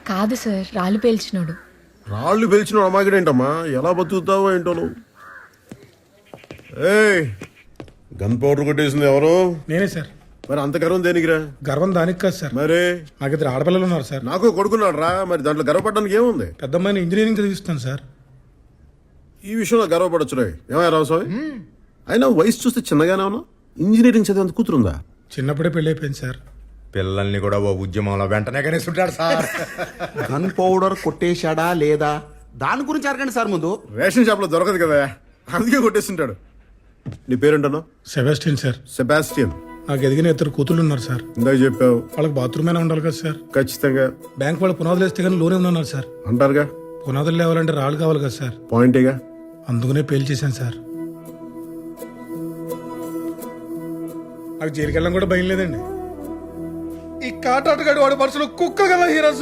కాదు సార్, రాళ్ళు పేల్చినాడు. రాళ్ళు పిలిచిన అమాగడేంటమ్మా, ఎలా బతుకుతావో ఏంటో నువ్వు. ఏయ్, గన్ పౌడర్ కొట్టేసింది ఎవరు? నేనే సార్. మరి అంత గర్వం దేనికిరా? గర్వం దానికి కాదు సార్, మరి నాకు ఇద్దరు ఆడపిల్లలు ఉన్నారు సార్. నాకు కొడుకున్నాడు రా, మరి దాంట్లో గర్వపడడానికి ఏముంది? పెద్దమ్మాయిని ఇంజనీరింగ్ చదివిస్తాను సార్. ఈ విషయంలో గర్వపడొచ్చురా. ఏమయ్య రామస్వామి, అయినా వయసు చూస్తే చిన్నగానే ఉన్నా, ఇంజనీరింగ్ చదివేంత కూతురుందా? చిన్నప్పుడే పెళ్లి అయిపోయింది సార్. పిల్లల్ని కూడా ఓ ఉద్యమంలో వెంటనే కనేస్తుంటాడు సార్. గన్ పౌడర్ కొట్టేశాడా లేదా దాని గురించి అడగండి సార్ ముందు. రేషన్ షాప్ లో దొరకదు కదా, అందుకే కొట్టేస్తుంటాడు. నీ పేరేంటన్నా? Sebastian sir. సెబాస్టియన్. నాకు ఎదిగిన ఇద్దరు కూతుళ్ళు ఉన్నారు సార్. ఇందాక చెప్పావు. వాళ్ళకి బాత్రూమ్ అయినా ఉండాలి కదా సార్. ఖచ్చితంగా. బ్యాంక్ వాళ్ళు పునాదులు వేస్తే కానీ లోన్ ఏమన్నారు సార్. అంటారుగా, పునాదులు లేవాలంటే రాళ్ళు కావాలి కదా సార్. పాయింటేగా. అందుకనే పేల్ చేశాను సార్. నాకు జైలుకి వెళ్ళడం కూడా భయం లేదండి. ఈ కాటాటగాడు వాడి పర్సులో కుక్క కదా హీరో